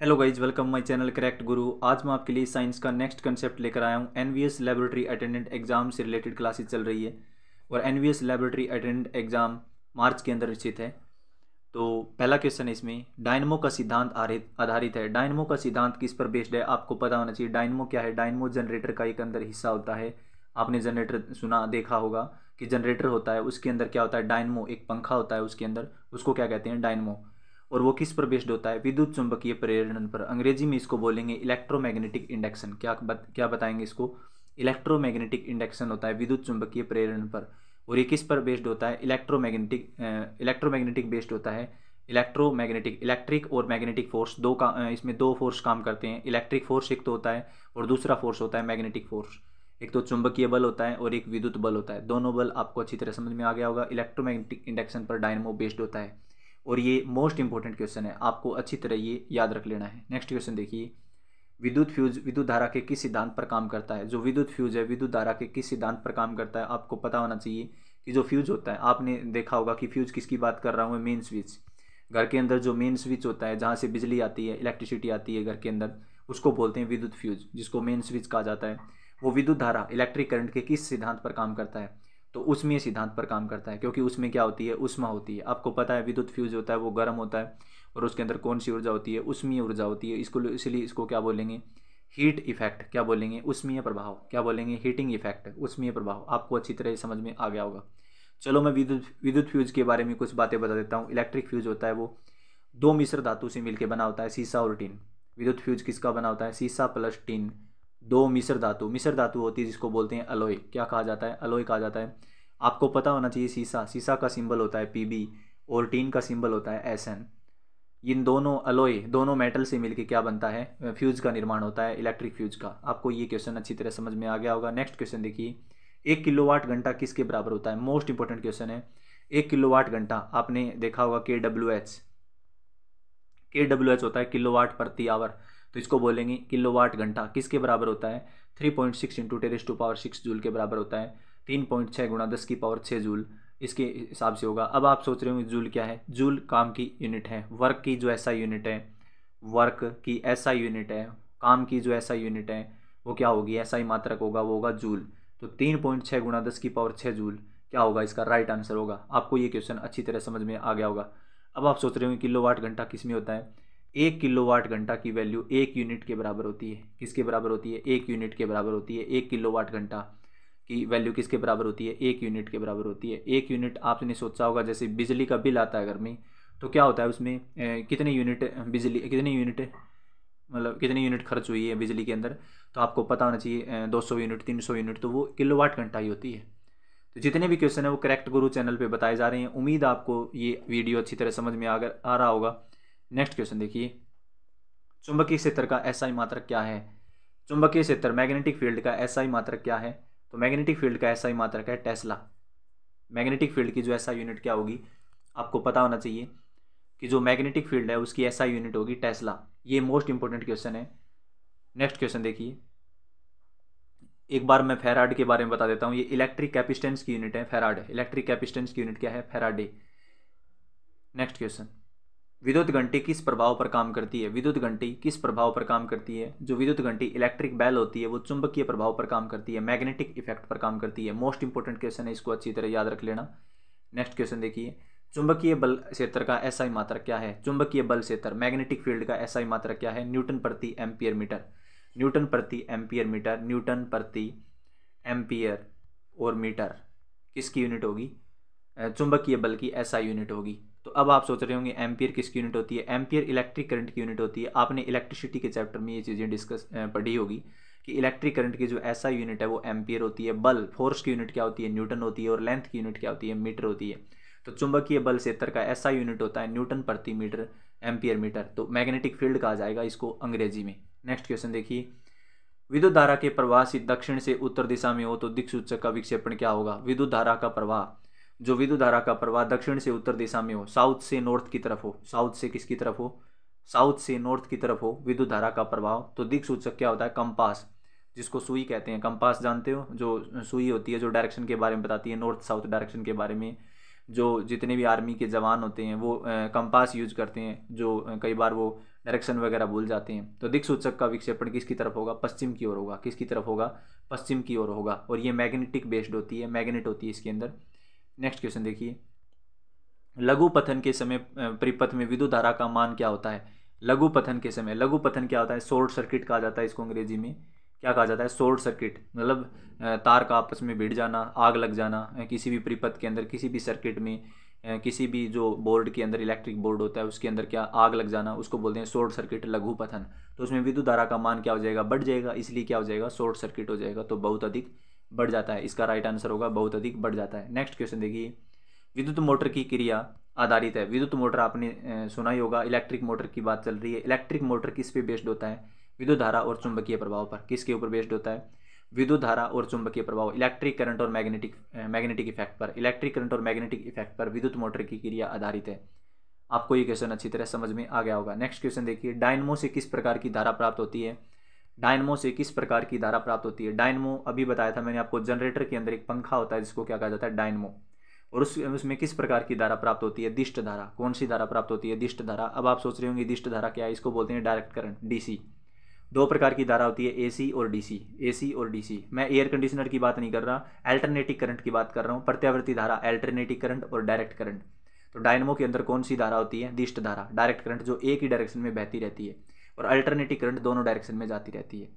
Hello guys, welcome my channel correct गुरु। आज मैं आपके लिए साइंस का नेक्स्ट कंसेप्ट लेकर आया हूँ। एनवीएस लेबोरेटरी अटेंडेंट एग्जाम से रिलेटेड क्लासेस चल रही है और एनवीएस लेबोरेटरी अटेंडेंट एग्जाम मार्च के अंदर स्थित है। तो पहला क्वेश्चन है इसमें, डायनमो का सिद्धांत आधारित है। डायनमो का सिद्धांत किस पर बेस्ड है, आपको पता होना चाहिए। डायनमो क्या है? डायनमो जनरेटर का एक अंदर हिस्सा होता है। आपने जनरेटर सुना देखा होगा कि जनरेटर होता है, उसके अंदर क्या होता है? डायनमो, एक पंखा होता है उसके अंदर, उसको क्या कहते हैं? डायनमो। और वो किस पर बेस्ड होता है? विद्युत चुंबकीय प्रेरण पर। अंग्रेजी में इसको बोलेंगे इलेक्ट्रोमैग्नेटिक इंडक्शन। क्या बताएंगे इसको? इलेक्ट्रोमैग्नेटिक इंडक्शन होता है विद्युत चुंबकीय प्रेरण पर। और ये किस पर बेस्ड होता है? इलेक्ट्रोमैग्नेटिक बेस्ड होता है। इलेक्ट्रिक और मैग्नेटिक फोर्स इसमें दो फोर्स काम करते हैं। इलेक्ट्रिक फोर्स एक तो होता है और दूसरा फोर्स होता है मैग्नेटिक फोर्स। एक तो चुंबकीय बल होता है और एक विद्युत बल होता है। दोनों बल आपको अच्छी तरह समझ में आ गया होगा। इलेक्ट्रोमैग्नेटिक इंडक्शन पर डायनमो बेस्ड होता है और ये मोस्ट इंपॉर्टेंट क्वेश्चन है, आपको अच्छी तरह ये याद रख लेना है। नेक्स्ट क्वेश्चन देखिए, विद्युत फ्यूज विद्युत धारा के किस सिद्धांत पर काम करता है? जो विद्युत फ्यूज है विद्युत धारा के किस सिद्धांत पर काम करता है? आपको पता होना चाहिए कि जो फ्यूज होता है, आपने देखा होगा कि फ्यूज किसकी बात कर रहा हूँ मैं? Main switch. घर के अंदर जो मेन स्विच होता है, जहाँ से बिजली आती है, इलेक्ट्रिसिटी आती है घर के अंदर, उसको बोलते हैं विद्युत फ्यूज, जिसको मेन स्विच कहा जाता है। वो विद्युत धारा इलेक्ट्रिक करंट के किस सिद्धांत पर काम करता है? तो उसमें सिद्धांत पर काम करता है, क्योंकि उसमें क्या होती है? ऊष्मा होती है। आपको पता है विद्युत फ्यूज होता है वो गर्म होता है और उसके अंदर कौन सी ऊर्जा होती है? ऊष्मीय ऊर्जा होती है। इसलिए इसको क्या बोलेंगे? Heat effect. क्या बोलेंगे? ऊष्मीय प्रभाव। क्या बोलेंगे? हीटिंग इफेक्ट, ऊष्मीय प्रभाव। आपको अच्छी तरह समझ में आ गया होगा। चलो मैं विद्युत फ्यूज के बारे में कुछ बातें बता देता हूँ। इलेक्ट्रिक फ्यूज होता है वो दो मिश्र धातु से मिलकर बना होता है, सीसा और टीन। विद्युत फ्यूज किसका बना होता है? सीसा प्लस टीन, दो मिश्र धातु होती है, जिसको बोलते हैं अलॉय। क्या कहा जाता है? अलॉय कहा जाता है। आपको पता होना चाहिए सीसा का सिंबल होता है Pb और टीन का सिंबल होता है Sn। इन दोनों अलॉय, दोनों मेटल से मिलकर क्या बनता है? फ्यूज का निर्माण होता है, इलेक्ट्रिक फ्यूज का। आपको ये क्वेश्चन अच्छी तरह समझ में आ गया होगा। नेक्स्ट क्वेश्चन देखिए, 1 किलोवाट घंटा किसके बराबर होता है? मोस्ट इंपॉर्टेंट क्वेश्चन है। 1 किलोवाट घंटा आपने देखा होगा KWH होता है किलोवाट प्रति आवर। तो इसको बोलेंगे किलोवाट घंटा किसके बराबर होता है? 3.6 इंटू 10⁻⁶ जूल के बराबर होता है। 3.6 गुणा 10⁻⁶ जूल इसके हिसाब से होगा। अब आप सोच रहे होंगे जूल क्या है? जूल काम की यूनिट है, वर्क की जो SI यूनिट है, वर्क की SI यूनिट है, काम की जो SI यूनिट है वो क्या होगी? SI मात्रक होगा, वो होगा जूल। तो 3.6 गुणा 10⁻⁶ जूल क्या होगा? इसका राइट आंसर होगा। आपको ये क्वेश्चन अच्छी तरह समझ में आ गया होगा। अब आप सोच रहे होंगे किलोवाट घंटा किस में होता है? 1 किलोवाट घंटा की वैल्यू 1 यूनिट के बराबर होती है। किसके बराबर होती है? 1 यूनिट के बराबर होती है। 1 किलोवाट घंटा की वैल्यू किसके बराबर होती है? 1 यूनिट के बराबर होती है। 1 यूनिट आपने सोचा होगा, जैसे बिजली का बिल आता है घर में, तो क्या होता है उसमें? कितने यूनिट बिजली, कितने यूनिट खर्च हुई है बिजली के अंदर? तो आपको पता होना चाहिए 200 यूनिट, 300 यूनिट, तो वो किलोवाट घंटा ही होती है। तो जितने भी क्वेश्चन है वो करेक्ट गुरु चैनल पे बताए जा रहे हैं। उम्मीद आपको ये वीडियो अच्छी तरह समझ में आ रहा होगा। नेक्स्ट क्वेश्चन देखिए, चुंबकीय क्षेत्र का SI मात्रक क्या है? चुंबकीय क्षेत्र मैग्नेटिक फील्ड का SI मात्रक क्या है? तो मैग्नेटिक फील्ड का SI मात्रक है टेस्ला। मैग्नेटिक फील्ड की जो SI यूनिट क्या होगी? आपको पता होना चाहिए कि जो मैग्नेटिक फील्ड है उसकी SI यूनिट होगी टेस्ला। ये मोस्ट इंपॉर्टेंट क्वेश्चन है। नेक्स्ट क्वेश्चन देखिए, एक बार मैं फेराड के बारे में बता देता हूँ। ये इलेक्ट्रिक कैपेसिटेंस की यूनिट है फेराड। इलेक्ट्रिक कैपेसिटेंस की यूनिट क्या है? फेराडे। नेक्स्ट क्वेश्चन, विद्युत घंटी किस प्रभाव पर काम करती है? विद्युत घंटी किस प्रभाव पर काम करती है? जो विद्युत घंटी इलेक्ट्रिक बेल होती है वो चुंबकीय प्रभाव पर काम करती है, मैग्नेटिक इफेक्ट पर काम करती है। मोस्ट इंपॉर्टेंट क्वेश्चन है, इसको अच्छी तरह याद रख लेना। नेक्स्ट क्वेश्चन देखिए, चुंबकीय बल क्षेत्र का SI मात्रक क्या है? चुंबकीय बल क्षेत्र मैग्नेटिक फील्ड का SI मात्रक क्या है? न्यूटन प्रति एम्पियर मीटर। न्यूटन प्रति एम्पियर मीटर, न्यूटन प्रति एम्पियर और मीटर किसकी यूनिट होगी? चुंबकीय बल की SI यूनिट होगी। तो अब आप सोच रहे होंगे एम्पियर किसकी यूनिट होती है? एम्पियर इलेक्ट्रिक करंट की यूनिट होती है। आपने इलेक्ट्रिसिटी के चैप्टर में ये चीज़ें डिस्कस पढ़ी होगी कि इलेक्ट्रिक करंट की जो SI यूनिट है वो एम्पियर होती है। बल फोर्स की यूनिट क्या होती है? न्यूटन होती है। और लेंथ की यूनिट क्या होती है? मीटर होती है। तो चुंबकीय बल क्षेत्र का SI यूनिट होता है न्यूटन प्रति मीटर, एम्पियर मीटर। तो मैग्नेटिक फील्ड कहा जाएगा इसको अंग्रेजी में। नेक्स्ट क्वेश्चन देखिए, विद्युत धारा के प्रवाह से दक्षिण से उत्तर दिशा में हो तो दिक्सूचक का विक्षेपण क्या होगा? विद्युत धारा का प्रवाह, जो विद्युत धारा का प्रवाह दक्षिण से उत्तर दिशा में हो, साउथ से नॉर्थ की तरफ हो, साउथ से किसकी तरफ हो? साउथ से नॉर्थ की तरफ हो विद्युत धारा का प्रभाव, तो दिक्सूचक क्या होता है? कंपास, जिसको सुई कहते हैं। कंपास जानते हो? जो सुई होती है जो डायरेक्शन के बारे में बताती है, नॉर्थ साउथ डायरेक्शन के बारे में। जो जितने भी आर्मी के जवान होते हैं वो कंपास यूज करते हैं। जो कई बार वो डायरेक्शन वगैरह भूल जाते हैं। तो दिक्सूचक का विक्षेपण किसकी तरफ होगा, पश्चिम की ओर होगा। किसकी तरफ होगा, पश्चिम की ओर होगा। और ये मैग्नेटिक बेस्ड होती है, मैग्नेट होती है इसके अंदर। नेक्स्ट क्वेश्चन देखिए, लघु पथन के समय परिपथ में विद्युत धारा का मान क्या होता है। लघु पथन के समय, लघु पथन क्या होता है, शॉर्ट सर्किट कहा जाता है इसको अंग्रेजी में। क्या कहा जाता है, शॉर्ट सर्किट, मतलब तार का आपस में भिड़ जाना, आग लग जाना किसी भी परिपथ के अंदर, किसी भी सर्किट में, किसी भी जो बोर्ड के अंदर इलेक्ट्रिक बोर्ड होता है उसके अंदर क्या आग लग जाना, उसको बोलते हैं शॉर्ट सर्किट, लघु पथन। तो उसमें विद्युत धारा का मान क्या हो जाएगा, बढ़ जाएगा, इसलिए क्या हो जाएगा, शॉर्ट सर्किट हो जाएगा। तो बहुत अधिक बढ़ जाता है, इसका राइट आंसर होगा बहुत अधिक बढ़ जाता है। नेक्स्ट क्वेश्चन देखिए, विद्युत मोटर की क्रिया आधारित है। विद्युत मोटर आपने सुना ही होगा, इलेक्ट्रिक मोटर की बात चल रही है। इलेक्ट्रिक मोटर किस पे बेस्ड होता है, विद्युत धारा और चुंबकीय प्रभाव पर। किसके ऊपर बेस्ड होता है, विद्युत धारा और चुंबकीय प्रभाव, इलेक्ट्रिक करंट और मैग्नेटिक इफेक्ट पर। इलेक्ट्रिक करंट और मैग्नेटिक इफेक्ट पर विद्युत मोटर की क्रिया आधारित है। आपको ये क्वेश्चन अच्छी तरह समझ में आ गया होगा। नेक्स्ट क्वेश्चन देखिए, डायनमो से किस प्रकार की धारा प्राप्त होती है। डायनमो से किस प्रकार की धारा प्राप्त होती है। डायनमो अभी बताया था मैंने आपको, जनरेटर के अंदर एक पंखा होता है जिसको क्या कहा जाता है, डायनमो। और उसमें किस प्रकार की धारा प्राप्त होती है, दिष्ट धारा। कौन सी धारा प्राप्त होती है, दिष्ट धारा। अब आप सोच रहे होंगे दिष्ट धारा क्या है, इसको बोलते हैं डायरेक्ट करंट, डीसी। दो प्रकार की धारा होती है, एसी और डीसी। एसी और डीसी, मैं एयर कंडीशनर की बात नहीं कर रहा, अल्टरनेटिंग करंट की बात कर रहा हूँ। प्रत्यावर्ती धारा, अल्टरनेटिंग करंट और डायरेक्ट करंट। तो डायनमो के अंदर कौन सी धारा होती है, दिष्ट धारा, डायरेक्ट करंट जो एक ही डायरेक्शन में बहती रहती है, और अल्टरनेटिंग करंट दोनों डायरेक्शन में जाती रहती है।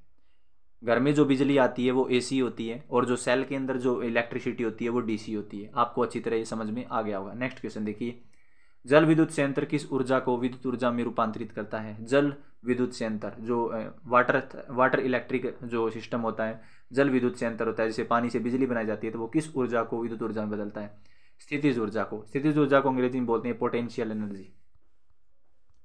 घर में जो बिजली आती है वो एसी होती है, और जो सेल के अंदर जो इलेक्ट्रिसिटी होती है वो डीसी होती है। आपको अच्छी तरह ये समझ में आ गया होगा। नेक्स्ट क्वेश्चन देखिए, जल विद्युत संयंत्र किस ऊर्जा को विद्युत ऊर्जा में रूपांतरित करता है। जल विद्युत संयंत्र जो वाटर इलेक्ट्रिक जो सिस्टम होता है, जल विद्युत संयंत्र होता है, जैसे पानी से बिजली बनाई जाती है, तो वो किस ऊर्जा को विद्युत ऊर्जा में बदलता है, स्थितिज ऊर्जा को। स्थितिज ऊर्जा को अंग्रेजी में बोलते हैं पोटेंशियल एनर्जी।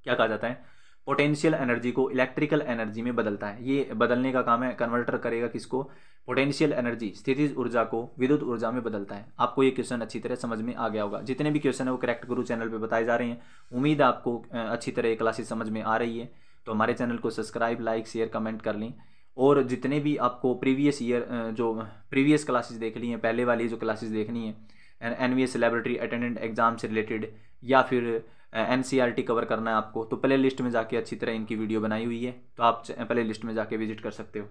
क्या कहा जाता है, पोटेंशियल एनर्जी को इलेक्ट्रिकल एनर्जी में बदलता है। ये बदलने का काम है, कन्वर्टर करेगा किसको, पोटेंशियल एनर्जी, स्थितिज ऊर्जा को विद्युत ऊर्जा में बदलता है। आपको ये क्वेश्चन अच्छी तरह समझ में आ गया होगा। जितने भी क्वेश्चन है वो करेक्ट गुरु चैनल पे बताए जा रहे हैं। उम्मीद है आपको अच्छी तरह क्लासेस समझ में आ रही है। तो हमारे चैनल को सब्सक्राइब, लाइक, शेयर, कमेंट कर लें। और जितने भी आपको प्रीवियस ईयर जो प्रीवियस क्लासेस देख ली हैं, पहले वाली जो क्लासेस देखनी है एनवीएस लैबोरेटरी अटेंडेंट एग्जाम से रिलेटेड, या फिर एनसीईआरटी कवर करना है आपको, तो प्ले लिस्ट में जाके अच्छी तरह इनकी वीडियो बनाई हुई है, तो आप प्ले लिस्ट में जाके विजिट कर सकते हो।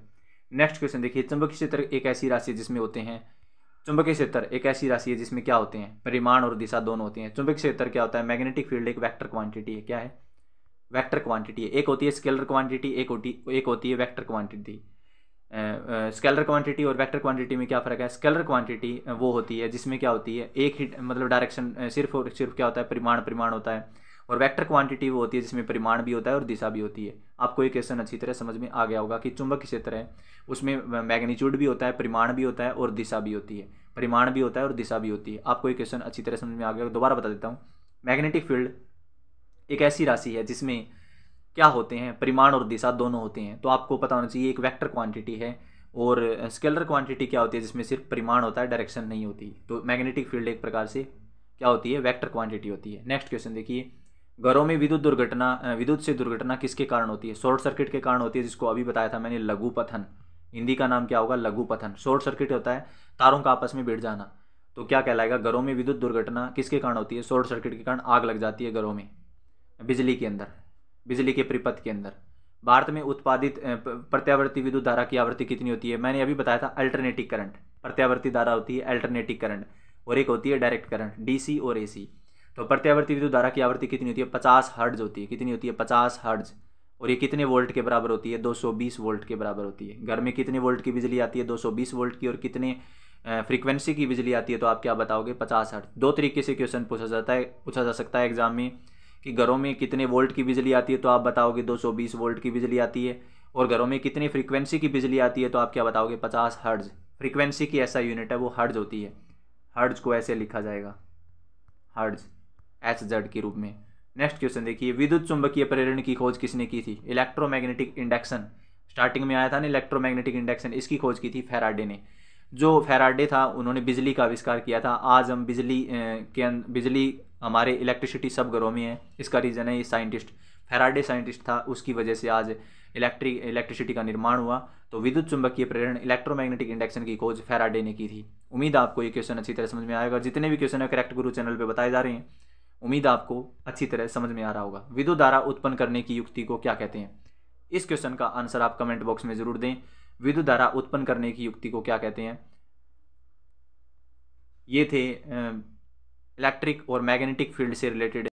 नेक्स्ट क्वेश्चन देखिए, चुंबकीय क्षेत्र एक ऐसी राशि है जिसमें होते हैं, चुंबकीय क्षेत्र एक ऐसी राशि है जिसमें क्या होते हैं, परिमाण और दिशा दोनों होते हैं। चुंबकीय क्षेत्र क्या होता है, मैग्नेटिक फील्ड एक वेक्टर क्वांटिटी है। क्या है, वेक्टर क्वांटिटी है। एक होती है स्केलर क्वांटिटी, एक होती है वेक्टर क्वांटिटी। स्केलर क्वांटिटी और वेक्टर क्वांटिटी में क्या फ़र्क है, स्केलर क्वांटिटी वो होती है जिसमें क्या होती है, एक ही मतलब डायरेक्शन सिर्फ और सिर्फ क्या होता है, परिमाण होता है। और वेक्टर क्वांटिटी वो होती है जिसमें परिमाण भी होता है और दिशा भी होती है। आपको ये क्वेश्चन अच्छी तरह समझ में आ गया होगा कि चुंबकीय क्षेत्र है उसमें मैग्नीट्यूड भी होता है, परिमाण भी होता है और दिशा भी होती है। परिमाण भी होता है और दिशा भी होती है। आपको ये क्वेश्चन अच्छी तरह समझ में आ गया। दोबारा बता देता हूँ, मैग्नेटिक फील्ड एक ऐसी राशि है जिसमें क्या होते हैं, परिमाण और दिशा दोनों होते हैं। तो आपको पता होना चाहिए एक वेक्टर क्वांटिटी है, और स्केलर क्वांटिटी क्या होती है जिसमें सिर्फ परिमाण होता है, डायरेक्शन नहीं होती। तो मैग्नेटिक फील्ड एक प्रकार से क्या होती है, वेक्टर क्वांटिटी होती है। नेक्स्ट क्वेश्चन देखिए, घरों में विद्युत से दुर्घटना किसके कारण होती है, शॉर्ट सर्किट के कारण होती है, जिसको अभी बताया था मैंने, लघु पथन। हिंदी का नाम क्या होगा, लघु पथन। शॉर्ट सर्किट होता है तारों का आपस में भिड़ जाना, तो क्या कहलाएगा, घरों में विद्युत दुर्घटना किसके कारण होती है, शॉर्ट सर्किट के कारण आग लग जाती है घरों में, बिजली के अंदर, बिजली के परिपथ के अंदर। भारत में उत्पादित प्रत्यावर्ती विद्युत धारा की आवृत्ति कितनी होती है, मैंने अभी बताया था अल्टरनेटिंग करंट। प्रत्यावर्ती धारा होती है अल्टरनेटिंग करंट, और एक होती है डायरेक्ट करंट, डीसी और एसी। तो प्रत्यावर्ती विद्युत धारा की आवृत्ति कितनी होती है, 50 हर्ट्ज होती है। कितनी होती है, 50 हर्ट्ज। और ये कितने वोल्ट के बराबर होती है, 220 वोल्ट के बराबर होती है। घर में कितने वोल्ट की बिजली आती है, 220 वोल्ट की। और कितने फ्रीक्वेंसी की बिजली आती है, तो आप क्या बताओगे, 50 हर्ट्ज। दो तरीके से क्वेश्चन पूछा जा सकता है एग्जाम में, कि घरों में कितने वोल्ट की बिजली आती है, तो आप बताओगे 220 वोल्ट की बिजली आती है। और घरों में कितनी फ्रीक्वेंसी की बिजली आती है, तो आप क्या बताओगे, 50 हर्ट्ज। फ्रीक्वेंसी की ऐसा यूनिट है वो हर्ट्ज होती है। हर्ट्ज को ऐसे लिखा जाएगा, हर्ट्ज, HZ के रूप में। नेक्स्ट क्वेश्चन देखिए, विद्युत चुंबकीय प्रेरण की खोज किसने की थी, इलेक्ट्रोमैग्नेटिक इंडक्शन। स्टार्टिंग में आया था ना इलेक्ट्रोमैग्नेटिक इंडक्शन, इसकी खोज की थी फैराडे ने। जो फैराडे था उन्होंने बिजली का आविष्कार किया था। आज हम बिजली हमारे इलेक्ट्रिसिटी सब घरों में है, इसका रीज़न है ये साइंटिस्ट, फैराडे साइंटिस्ट था, उसकी वजह से आज इलेक्ट्रिसिटी का निर्माण हुआ। तो विद्युत चुंबकीय प्रेरण, इलेक्ट्रोमैग्नेटिक इंडक्शन की खोज फैराडे ने की थी। उम्मीद है आपको ये क्वेश्चन अच्छी तरह समझ में आएगा। जितने भी क्वेश्चन है करेक्ट गुरु चैनल पे बताए जा रहे हैं, उम्मीद आपको अच्छी तरह समझ में आ रहा होगा। विद्युत धारा उत्पन्न करने की युक्ति को क्या कहते हैं? इस क्वेश्चन का आंसर आप कमेंट बॉक्स में जरूर दें। विद्युत धारा उत्पन्न करने की युक्ति को क्या कहते हैं? ये थे इलेक्ट्रिक और मैग्नेटिक फील्ड से रिलेटेड